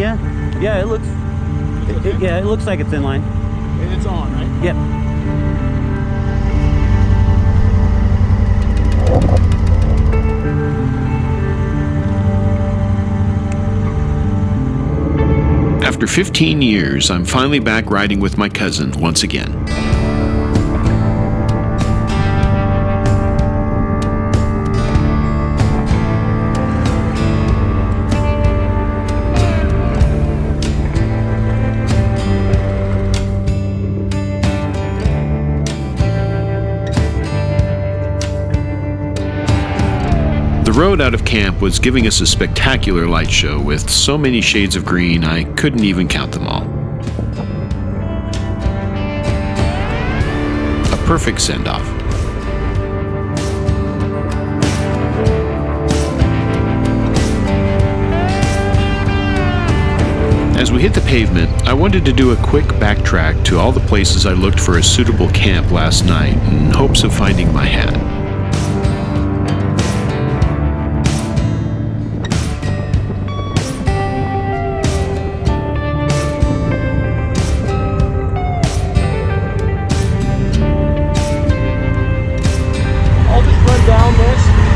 Yeah, it looks... it looks like it's in line. And it's on, right? Yep. After 15 years, I'm finally back riding with my cousin once again. The road out of camp was giving us a spectacular light show with so many shades of green I couldn't even count them all. A perfect send-off. As we hit the pavement, I wanted to do a quick backtrack to all the places I looked for a suitable camp last night in hopes of finding my hat.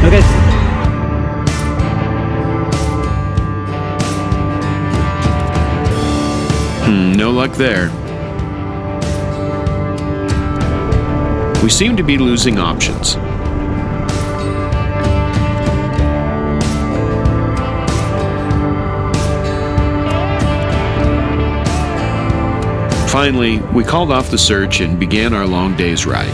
Okay. No luck there. We seem to be losing options. Finally, we called off the search and began our long day's ride.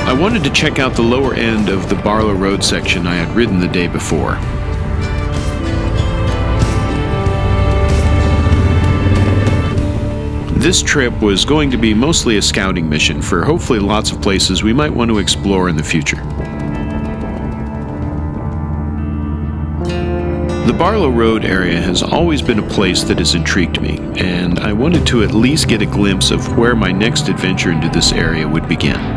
I wanted to check out the lower end of the Barlow Road section I had ridden the day before. This trip was going to be mostly a scouting mission for hopefully lots of places we might want to explore in the future. The Barlow Road area has always been a place that has intrigued me, and I wanted to at least get a glimpse of where my next adventure into this area would begin.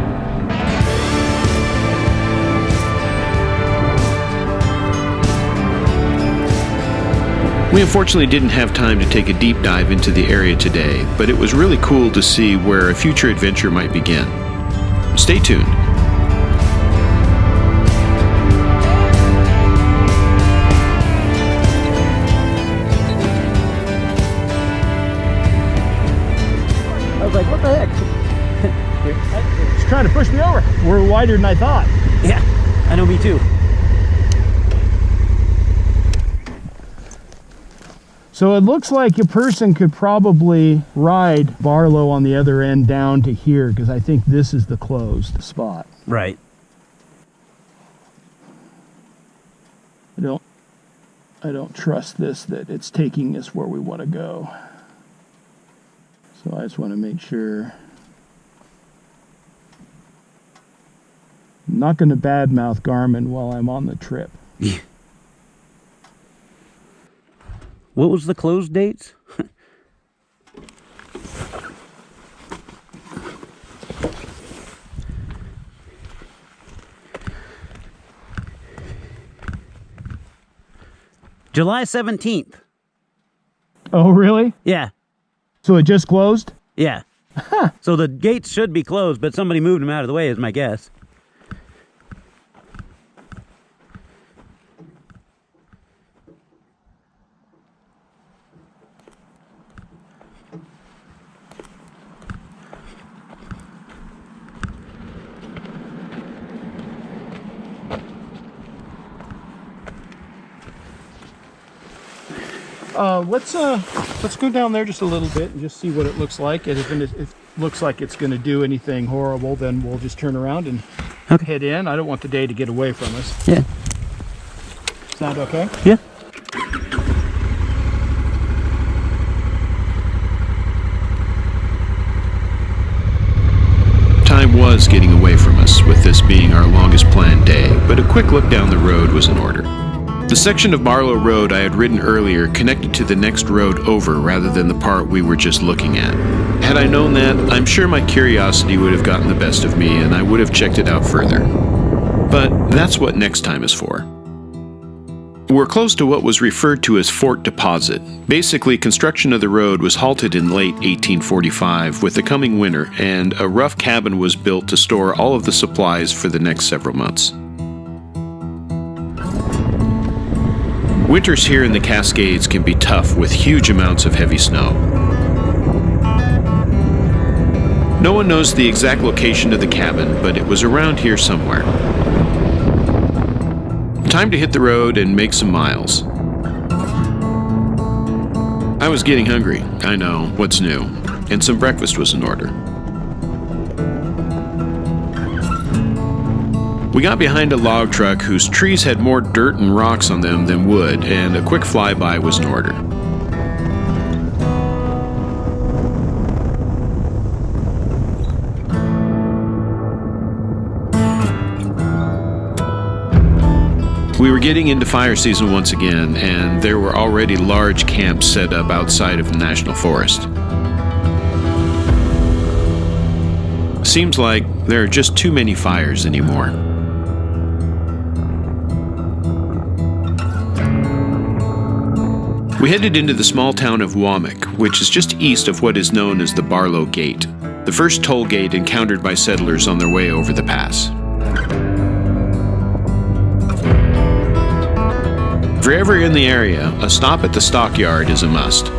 We unfortunately didn't have time to take a deep dive into the area today, but it was really cool to see where a future adventure might begin. Stay tuned. I was like, what the heck? It's trying to push me over. We're wider than I thought. Yeah, I know, me too. So it looks like a person could probably ride Barlow on the other end down to here, because I think this is the closed spot. Right. I don't trust this, that it's taking us where we want to go. So I just want to make sure. I'm not going to badmouth Garmin while I'm on the trip. Yeah. What was the close dates? July 17th. Oh, really? Yeah. So it just closed? Yeah. So the gates should be closed, but somebody moved them out of the way is my guess. Let's go down there just a little bit and just see what it looks like. And if it looks like it's going to do anything horrible, then we'll just turn around and head in. I don't want the day to get away from us. Yeah. Sound okay? Yeah. Time was getting away from us, with this being our longest planned day, but a quick look down the road was in order. The section of Barlow Road I had ridden earlier connected to the next road over rather than the part we were just looking at. Had I known that, I'm sure my curiosity would have gotten the best of me and I would have checked it out further. But that's what next time is for. We're close to what was referred to as Fort Deposit. Basically, construction of the road was halted in late 1845 with the coming winter, and a rough cabin was built to store all of the supplies for the next several months. Winters here in the Cascades can be tough with huge amounts of heavy snow. No one knows the exact location of the cabin, but it was around here somewhere. Time to hit the road and make some miles. I was getting hungry, I know, what's new, and some breakfast was in order. We got behind a log truck whose trees had more dirt and rocks on them than wood, and a quick flyby was in order. We were getting into fire season once again, and there were already large camps set up outside of the National Forest. Seems like there are just too many fires anymore. We headed into the small town of Womack, which is just east of what is known as the Barlow Gate, the first toll gate encountered by settlers on their way over the pass. If you're ever in the area, a stop at the stockyard is a must.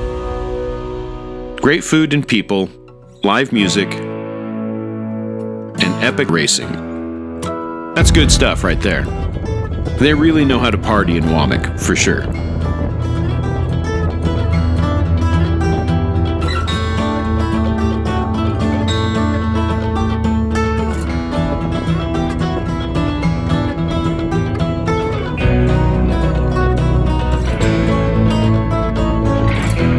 Great food and people, live music, and epic racing. That's good stuff right there. They really know how to party in Womack, for sure.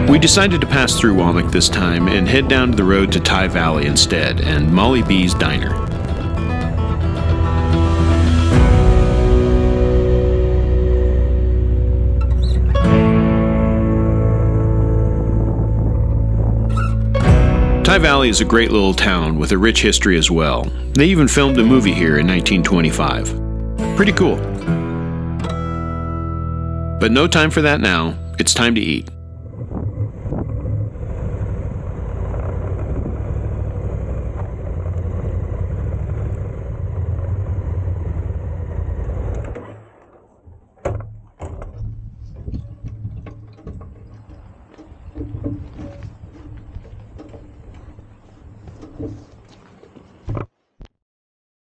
We decided to pass through Womack this time and head down to the road to Ty Valley instead, and Molly B's Diner. Ty Valley is a great little town with a rich history as well. They even filmed a movie here in 1925. Pretty cool. But no time for that now. It's time to eat.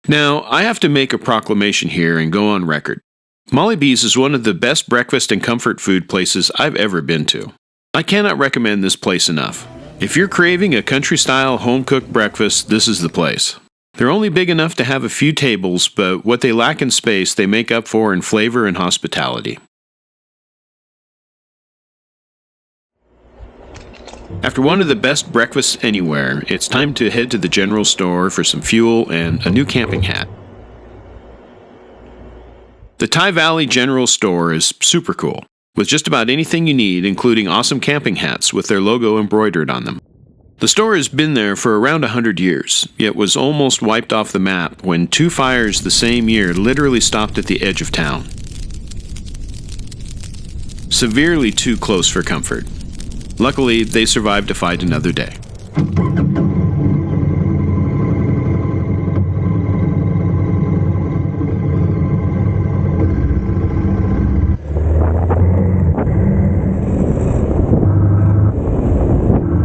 Now, I have to make a proclamation here and go on record. Molly B's is one of the best breakfast and comfort food places I've ever been to. I cannot recommend this place enough. If you're craving a country-style home-cooked breakfast, this is the place. They're only big enough to have a few tables, but what they lack in space, they make up for in flavor and hospitality. After one of the best breakfasts anywhere, it's time to head to the general store for some fuel and a new camping hat. The Ty Valley General Store is super cool, with just about anything you need, including awesome camping hats with their logo embroidered on them. The store has been there for around 100 years, yet was almost wiped off the map when 2 fires the same year literally stopped at the edge of town. Severely too close for comfort. Luckily, they survived to fight another day.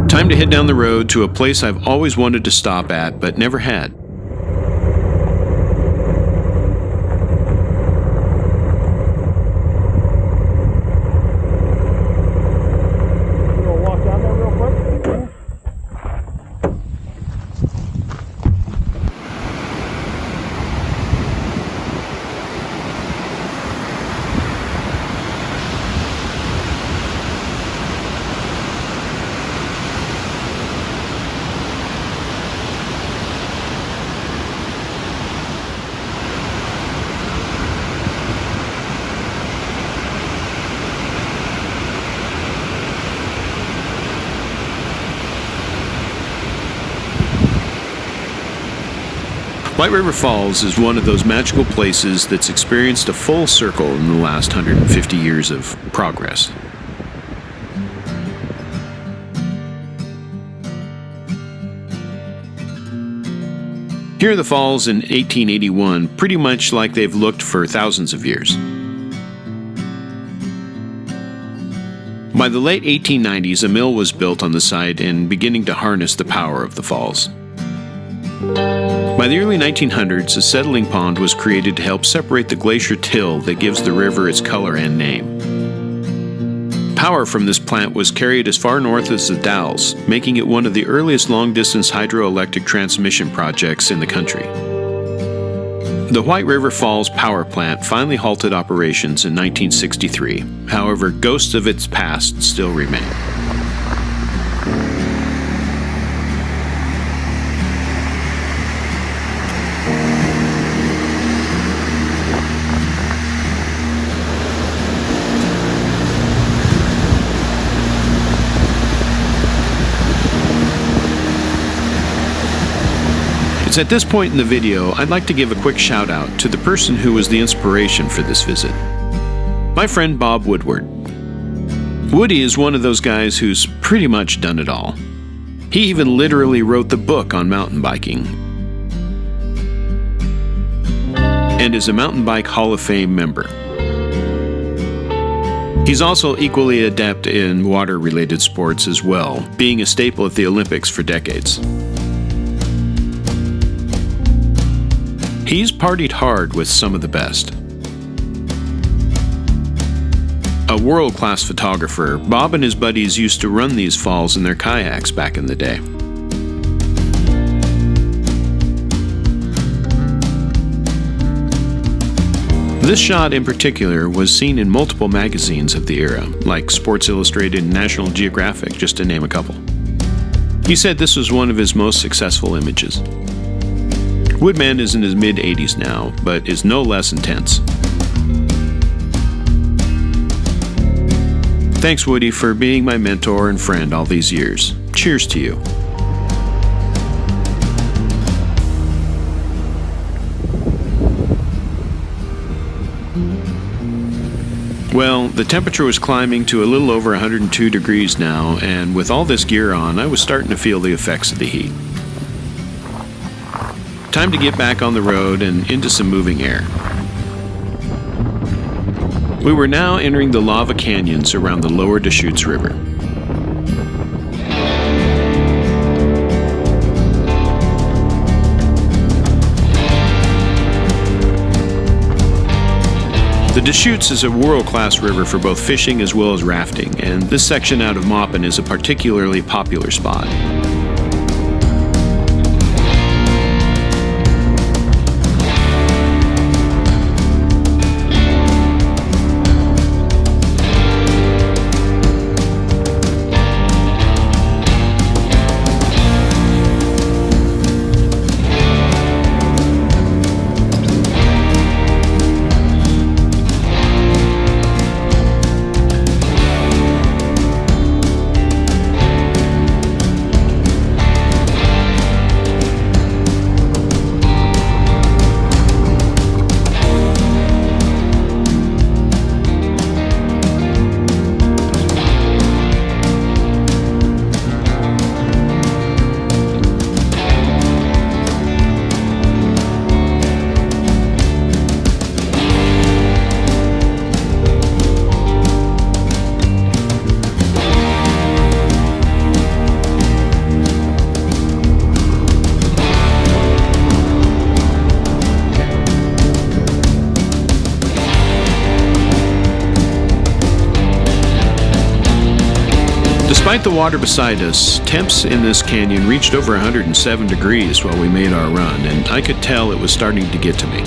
Time to head down the road to a place I've always wanted to stop at, but never had. White River Falls is one of those magical places that's experienced a full circle in the last 150 years of progress. Here are the falls in 1881, pretty much like they've looked for thousands of years. By the late 1890s, a mill was built on the site and beginning to harness the power of the falls. By the early 1900s, a settling pond was created to help separate the glacier till that gives the river its color and name. Power from this plant was carried as far north as the Dalles, making it one of the earliest long-distance hydroelectric transmission projects in the country. The White River Falls power plant finally halted operations in 1963. However, ghosts of its past still remain. It's at this point in the video I'd like to give a quick shout out to the person who was the inspiration for this visit. My friend Bob Woodward. Woody is one of those guys who's pretty much done it all. He even literally wrote the book on mountain biking and is a Mountain Bike Hall of Fame member. He's also equally adept in water-related sports as well, being a staple at the Olympics for decades. He's partied hard with some of the best. A world-class photographer, Bob and his buddies used to run these falls in their kayaks back in the day. This shot in particular was seen in multiple magazines of the era, like Sports Illustrated and National Geographic, just to name a couple. He said this was one of his most successful images. Woodman is in his mid-80s now, but is no less intense. Thanks, Woody, for being my mentor and friend all these years. Cheers to you. Well, the temperature was climbing to a little over 102 degrees now, and with all this gear on, I was starting to feel the effects of the heat. Time to get back on the road and into some moving air. We were now entering the lava canyons around the lower Deschutes River. The Deschutes is a world-class river for both fishing as well as rafting, and this section out of Maupin is a particularly popular spot. Despite the water beside us, temps in this canyon reached over 107 degrees while we made our run, and I could tell it was starting to get to me.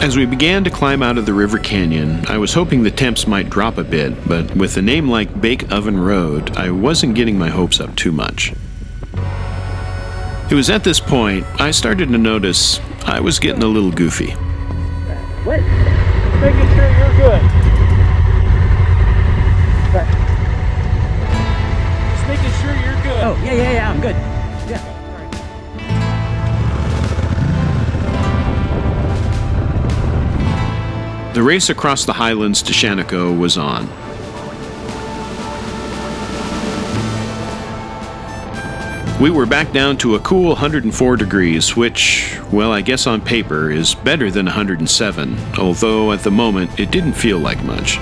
As we began to climb out of the river canyon, I was hoping the temps might drop a bit, but with a name like Bake Oven Road, I wasn't getting my hopes up too much. It was at this point I started to notice I was getting a little goofy. What? Making sure you're good. Just making sure you're good. Oh, yeah, I'm good. Yeah. The race across the highlands to Shaniko was on. We were back down to a cool 104 degrees, which, well, I guess on paper is better than 107, although at the moment it didn't feel like much.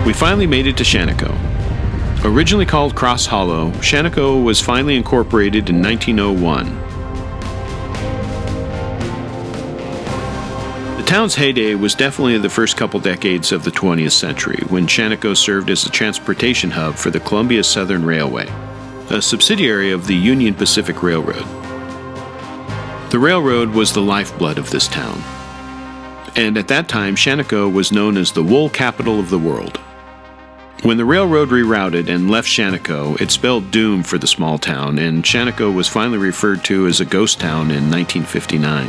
We finally made it to Shaniko. Originally called Cross Hollow, Shaniko was finally incorporated in 1901. The town's heyday was definitely the first couple decades of the 20th century, when Shaniko served as a transportation hub for the Columbia Southern Railway, a subsidiary of the Union Pacific Railroad. The railroad was the lifeblood of this town, and at that time Shaniko was known as the wool capital of the world. When the railroad rerouted and left Shaniko, it spelled doom for the small town, and Shaniko was finally referred to as a ghost town in 1959.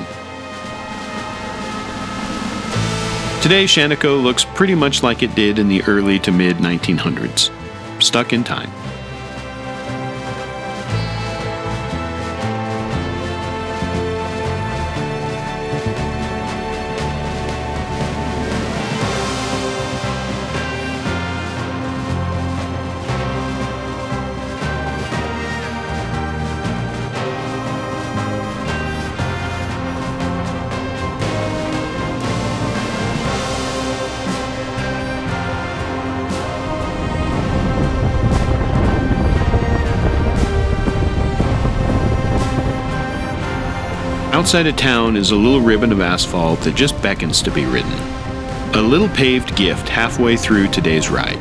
Today, Shaniko looks pretty much like it did in the early to mid 1900s, stuck in time. Outside of town is a little ribbon of asphalt that just beckons to be ridden. A little paved gift halfway through today's ride.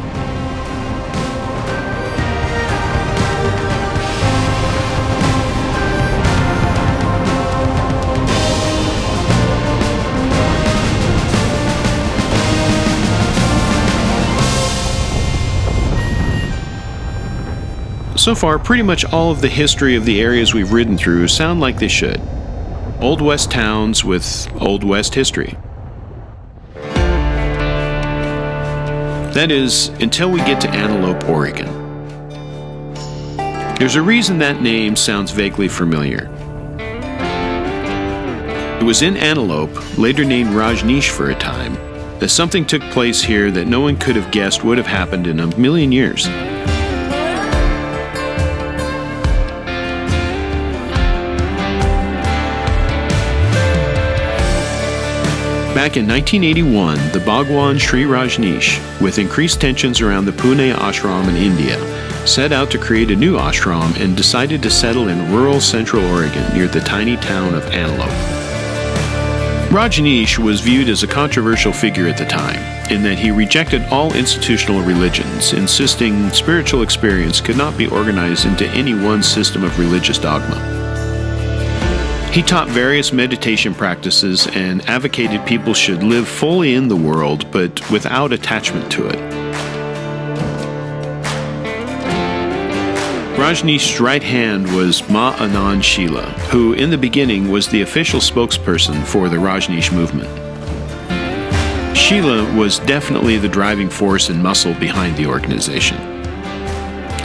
So far, pretty much all of the history of the areas we've ridden through sound like they should. Old West towns with Old West history. That is, until we get to Antelope, Oregon. There's a reason that name sounds vaguely familiar. It was in Antelope, later named Rajneesh for a time, that something took place here that no one could have guessed would have happened in a million years. Back in 1981, the Bhagwan Sri Rajneesh, with increased tensions around the Pune ashram in India, set out to create a new ashram and decided to settle in rural central Oregon near the tiny town of Antelope. Rajneesh was viewed as a controversial figure at the time, in that he rejected all institutional religions, insisting spiritual experience could not be organized into any one system of religious dogma. He taught various meditation practices and advocated people should live fully in the world, but without attachment to it. Rajneesh's right hand was Ma Anand Sheela, who in the beginning was the official spokesperson for the Rajneesh movement. Sheela was definitely the driving force and muscle behind the organization.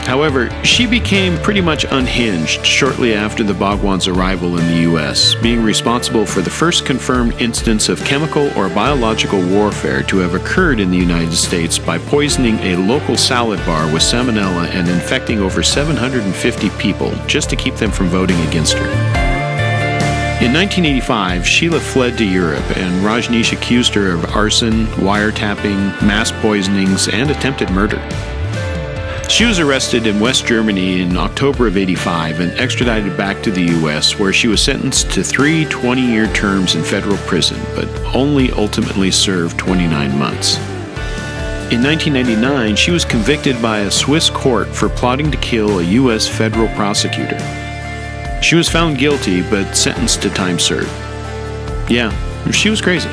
However, she became pretty much unhinged shortly after the Bhagwan's arrival in the U.S., being responsible for the first confirmed instance of chemical or biological warfare to have occurred in the United States by poisoning a local salad bar with salmonella and infecting over 750 people just to keep them from voting against her. In 1985, Sheela fled to Europe, and Rajneesh accused her of arson, wiretapping, mass poisonings, and attempted murder. She was arrested in West Germany in October of '85 and extradited back to the U.S., where she was sentenced to 3 20-year terms in federal prison, but only ultimately served 29 months. In 1999, she was convicted by a Swiss court for plotting to kill a U.S. federal prosecutor. She was found guilty, but sentenced to time served. Yeah, she was crazy.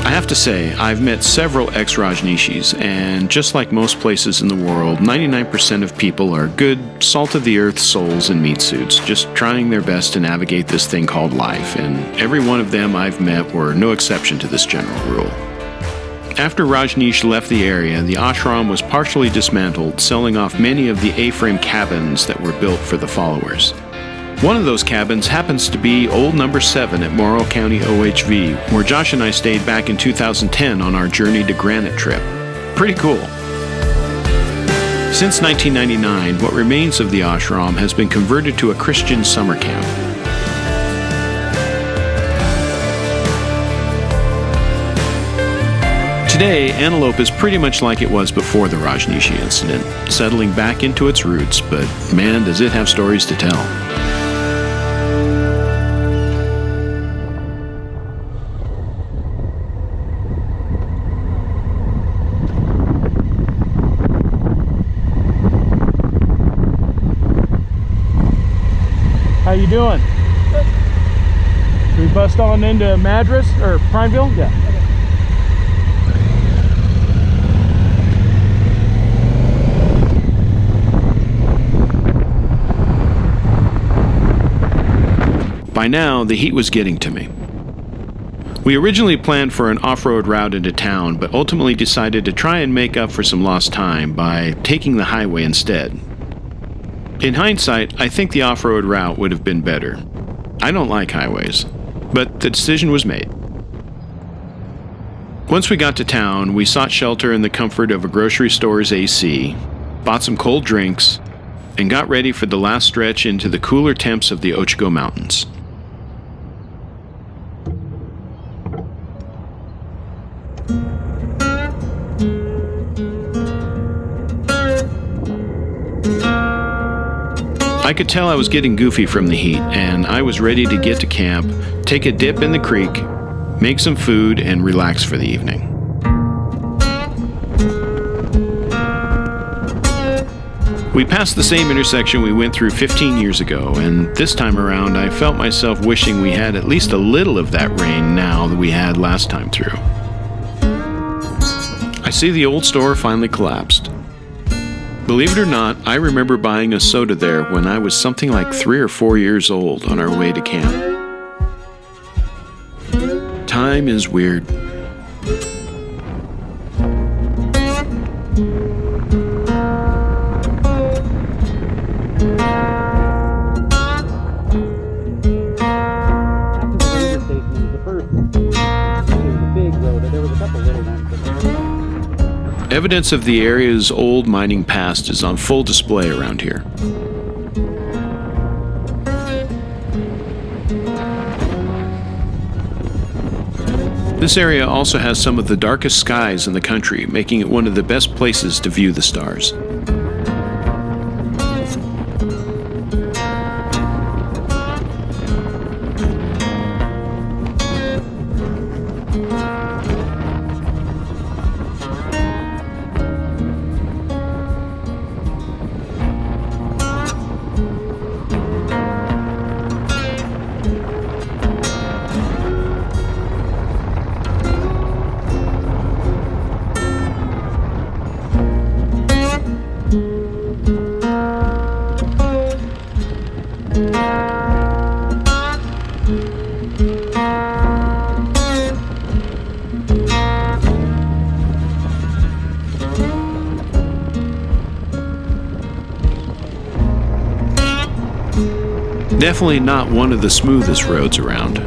I have to say, I've met several ex-Rajneeshis, and just like most places in the world, 99% of people are good, salt-of-the-earth souls in meat suits, just trying their best to navigate this thing called life, and every one of them I've met were no exception to this general rule. After Rajneesh left the area, the ashram was partially dismantled, selling off many of the A-frame cabins that were built for the followers. One of those cabins happens to be Old Number 7 at Morrill County OHV, where Josh and I stayed back in 2010 on our Journey to Granite trip. Pretty cool. Since 1999, what remains of the ashram has been converted to a Christian summer camp. Today, Antelope is pretty much like it was before the Rajneeshi incident, settling back into its roots, but man, does it have stories to tell. How you doing? Good. Should we bust on into Madras or Prineville? Yeah. By now, the heat was getting to me. We originally planned for an off-road route into town, but ultimately decided to try and make up for some lost time by taking the highway instead. In hindsight, I think the off-road route would have been better. I don't like highways, but the decision was made. Once we got to town, we sought shelter in the comfort of a grocery store's AC, bought some cold drinks, and got ready for the last stretch into the cooler temps of the Ochigo Mountains. I could tell I was getting goofy from the heat, and I was ready to get to camp, take a dip in the creek, make some food, and relax for the evening. We passed the same intersection we went through 15 years ago, and this time around I felt myself wishing we had at least a little of that rain now that we had last time through. I see the old store finally collapsed. Believe it or not, I remember buying a soda there when I was something like 3 or 4 years old on our way to camp. Time is weird. Evidence of the area's old mining past is on full display around here. This area also has some of the darkest skies in the country, making it one of the best places to view the stars. Definitely not one of the smoothest roads around.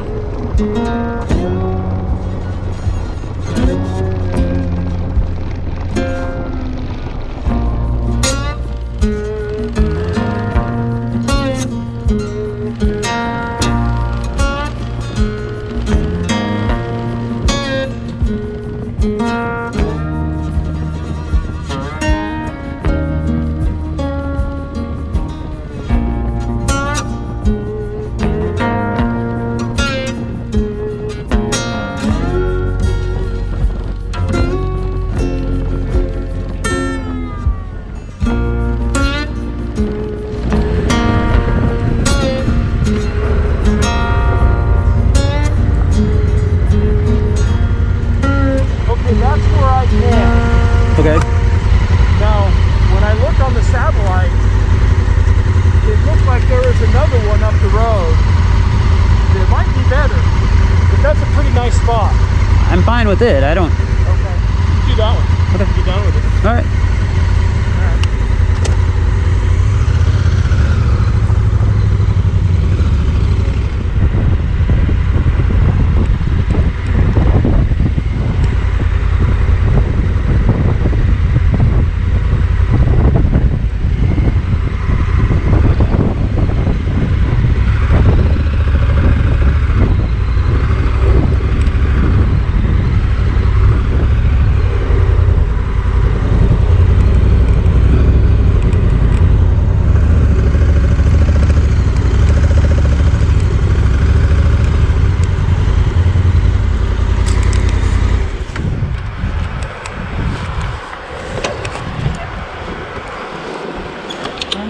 fine with it. I don't. Okay. Let's do that one. Okay. Get done with it. All right.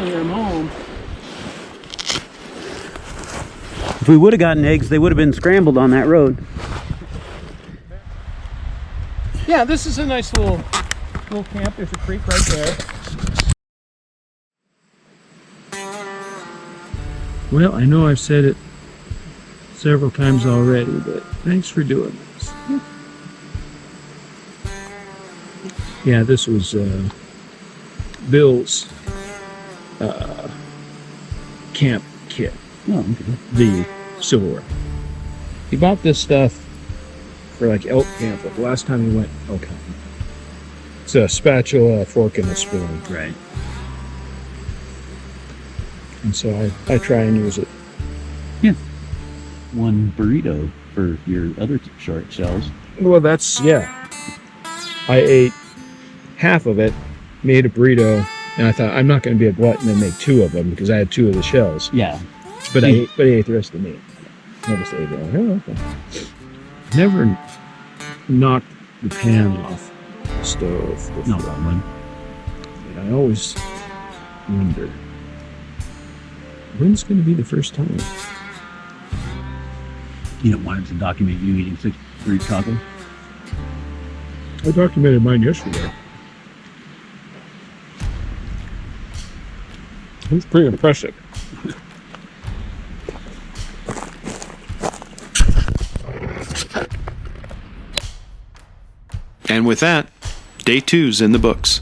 I'm home. If we would have gotten eggs, they would have been scrambled on that road. Yeah, this is a nice little camp. There's a creek right there. Well, I know I've said it several times already, but thanks for doing this. Yeah, this was Bill's camp kit. Oh, okay. The silverware. He bought this stuff for like elk camp. Like the last time he went elk hunting. It's a spatula, a fork, and a spoon. Right. And so I try and use it. Yeah. One burrito for your other short shells. Well, that's, yeah. I ate half of it, made a burrito, and I thought I'm not going to be a glutton and make two of them because I had two of the shells. Yeah. But I ate the rest of the meat. Never stayed there. Oh, okay. Never knocked the pan off the stove before. No problem. I always wonder, when's going to be the first time? You don't want it to document you eating 6 free tacos? I documented mine yesterday. It's pretty impressive. And with that, day 2's in the books.